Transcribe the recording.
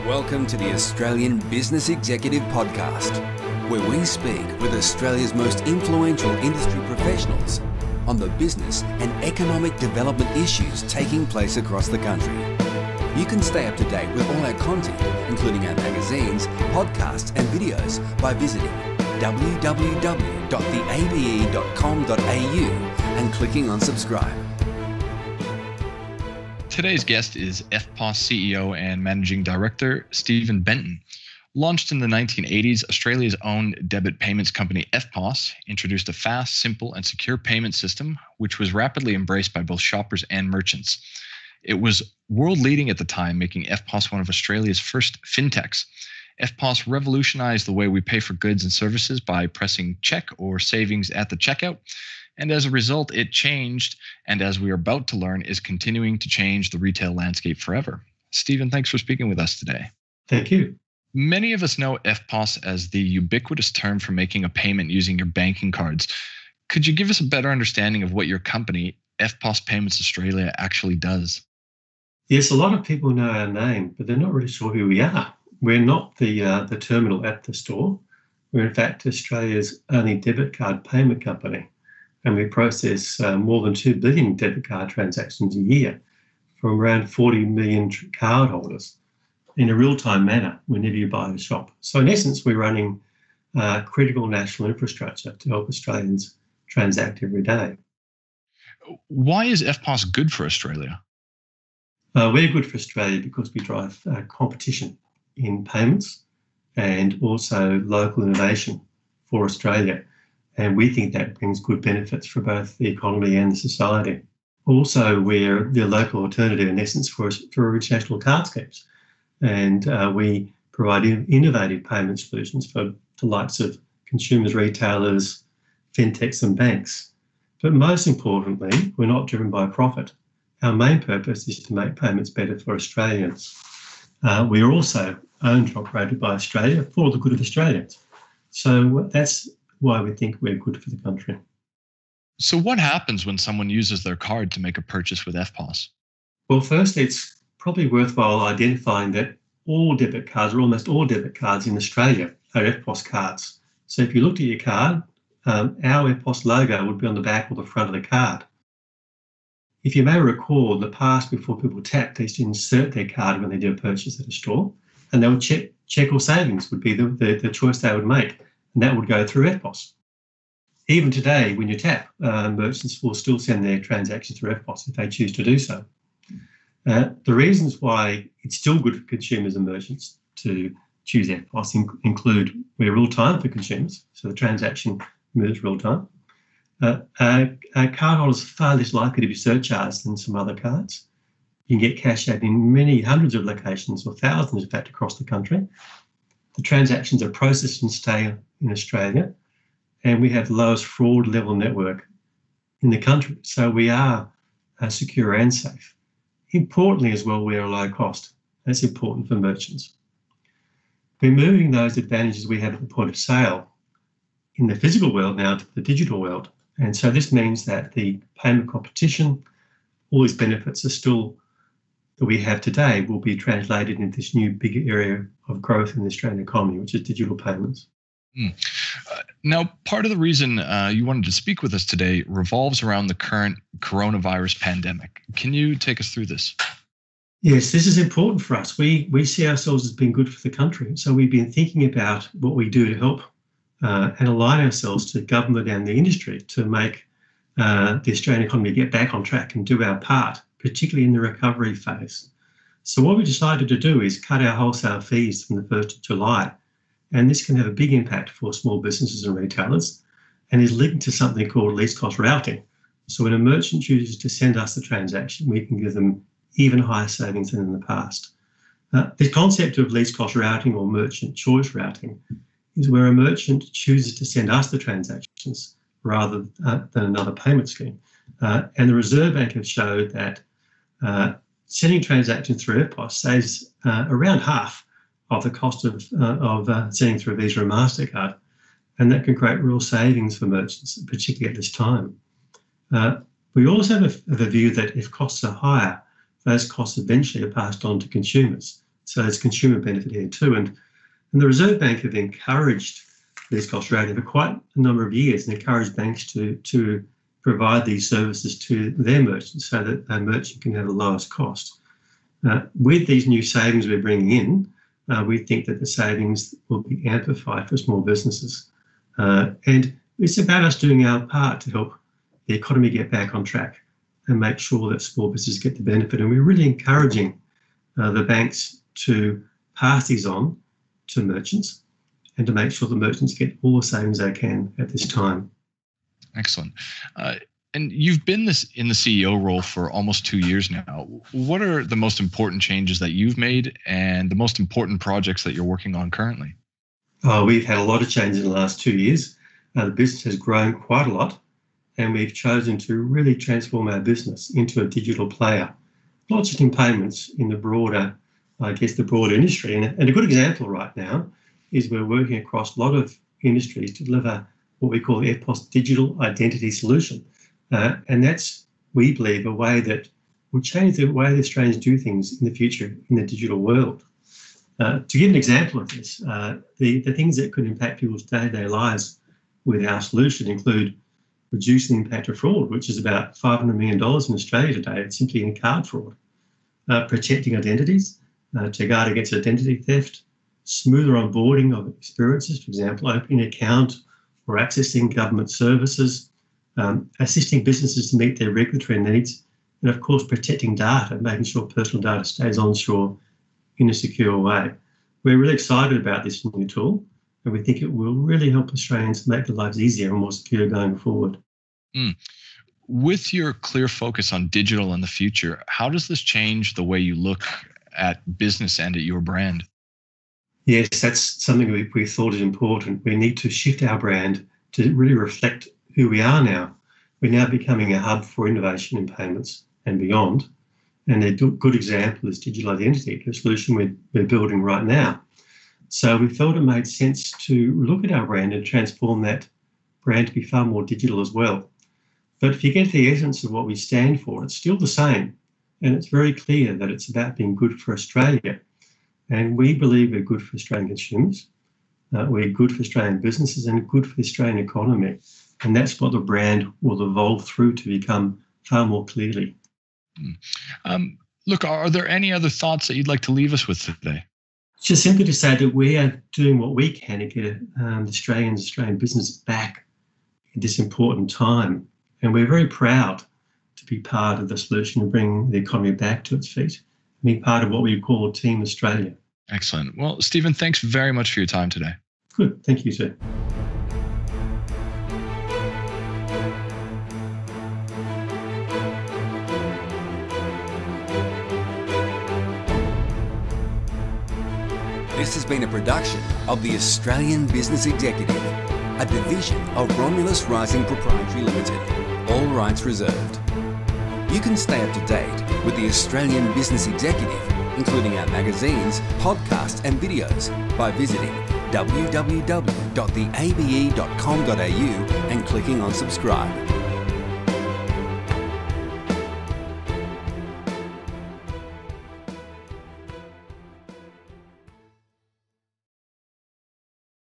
Welcome to the Australian Business Executive Podcast, where we speak with Australia's most influential industry professionals on the business and economic development issues taking place across the country. You can stay up to date with all our content, including our magazines, podcasts and videos, by visiting www.theabe.com.au and clicking on subscribe. Today's guest is eftpos CEO and Managing Director Stephen Benton. Launched in the 1980s, Australia's own debit payments company eftpos introduced a fast, simple, and secure payment system, which was rapidly embraced by both shoppers and merchants. It was world-leading at the time, making eftpos one of Australia's first fintechs. eftpos revolutionized the way we pay for goods and services by pressing check or savings at the checkout. And as a result, it changed, and as we are about to learn, is continuing to change the retail landscape forever. Stephen, thanks for speaking with us today. Thank you. Many of us know eftpos as the ubiquitous term for making a payment using your banking cards. Could you give us a better understanding of what your company, eftpos Payments Australia, actually does? Yes, a lot of people know our name, but they're not really sure who we are. We're not the terminal at the store. We're in fact Australia's only debit card payment company. And we process more than 2 billion debit card transactions a year from around 40 million cardholders in a real-time manner whenever you buy a shop. So in essence, we're running critical national infrastructure to help Australians transact every day. Why is eftpos good for Australia? We're good for Australia because we drive competition in payments and also local innovation for Australia. And we think that brings good benefits for both the economy and the society. Also, we're the local alternative, in essence, for international card schemes. And we provide innovative payment solutions for the likes of consumers, retailers, fintechs and banks. But most importantly, we're not driven by profit. Our main purpose is to make payments better for Australians. We are also owned and operated by Australia for the good of Australians. So that's why we think we're good for the country. So what happens when someone uses their card to make a purchase with eftpos? Well, firstly, it's probably worthwhile identifying that all debit cards, or almost all debit cards in Australia, are eftpos cards. So if you looked at your card, our eftpos logo would be on the back or the front of the card. If you may recall, in the past, before people tapped, they used to insert their card when they did a purchase at a store, and they would check or savings would be the choice they would make. And that would go through eftpos. Even today, when you tap, merchants will still send their transactions through eftpos if they choose to do so. The reasons why it's still good for consumers and merchants to choose eftpos include we're real-time for consumers, so the transaction moves real-time. Cardholders are far less likely to be surcharged than some other cards. You can get cash out in many hundreds of locations, or thousands, in fact, across the country. The transactions are processed and stay in Australia, and we have the lowest fraud level network in the country. So we are secure and safe. Importantly as well, we are low cost. That's important for merchants. We're moving those advantages we have at the point of sale in the physical world now to the digital world. And so this means that the payment competition, all these benefits are still that we have today will be translated into this new bigger area of growth in the Australian economy, which is digital payments. Now, part of the reason you wanted to speak with us today revolves around the current coronavirus pandemic. Can you take us through this? Yes, this is important for us. We see ourselves as being good for the country. So we've been thinking about what we do to help and align ourselves to government and the industry to make the Australian economy get back on track and do our part, particularly in the recovery phase. So what we decided to do is cut our wholesale fees from the 1st of July. And this can have a big impact for small businesses and retailers and is linked to something called least cost routing. So when a merchant chooses to send us the transaction, we can give them even higher savings than in the past. The concept of least cost routing or merchant choice routing is where a merchant chooses to send us the transactions rather than another payment scheme. And the Reserve Bank have showed that sending transactions through eftpos saves around half of the cost of sending through Visa or MasterCard, and that can create real savings for merchants, particularly at this time. We also have a view that if costs are higher, those costs eventually are passed on to consumers. So there's consumer benefit here too. And the Reserve Bank have encouraged Least Cost Australia for quite a number of years and encouraged banks to provide these services to their merchants so that a merchant can have the lowest cost. With these new savings we're bringing in, we think that the savings will be amplified for small businesses. And it's about us doing our part to help the economy get back on track and make sure that small businesses get the benefit. And we're really encouraging the banks to pass these on to merchants and to make sure the merchants get all the savings they can at this time. Excellent. And you've been in the CEO role for almost 2 years now. What are the most important changes that you've made and the most important projects that you're working on currently? We've had a lot of changes in the last 2 years. The business has grown quite a lot, and we've chosen to really transform our business into a digital player, not just in payments, in the broader, the broader industry. And a good example right now is we're working across a lot of industries to deliver what we call the eftpos digital identity solution. And that's, we believe, a way that will change the way the Australians do things in the future in the digital world. To give an example of this, the things that could impact people's day-to-day lives with our solution include reducing the impact of fraud, which is about $500 million in Australia today, simply in card fraud, protecting identities to guard against identity theft, smoother onboarding of experiences, for example, opening an account or accessing government services, assisting businesses to meet their regulatory needs, and of course protecting data, making sure personal data stays onshore in a secure way. We're really excited about this new tool, and we think it will really help Australians make their lives easier and more secure going forward. With your clear focus on digital in the future, how does this change the way you look at business and at your brand? Yes, that's something we thought is important. We need to shift our brand to really reflect who we are now. We're now becoming a hub for innovation in payments and beyond. And a good example is digital identity, the solution we're building right now. So we felt it made sense to look at our brand and transform that brand to be far more digital as well. But if you get the essence of what we stand for, it's still the same. And it's very clear that it's about being good for Australia. And we believe we're good for Australian consumers, we're good for Australian businesses and good for the Australian economy. And that's what the brand will evolve through to become far more clearly. Look, are there any other thoughts that you'd like to leave us with today? Just simply to say that we are doing what we can to get Australian business back at this important time. And we're very proud to be part of the solution and bring the economy back to its feet, and be part of what we call Team Australia. Excellent. Well, Stephen, thanks very much for your time today. Good. Thank you, sir. This has been a production of the Australian Business Executive, a division of Romulus Rising Proprietary Limited, all rights reserved. You can stay up to date with the Australian Business Executive, including our magazines, podcasts and videos, by visiting www.theabe.com.au and clicking on subscribe.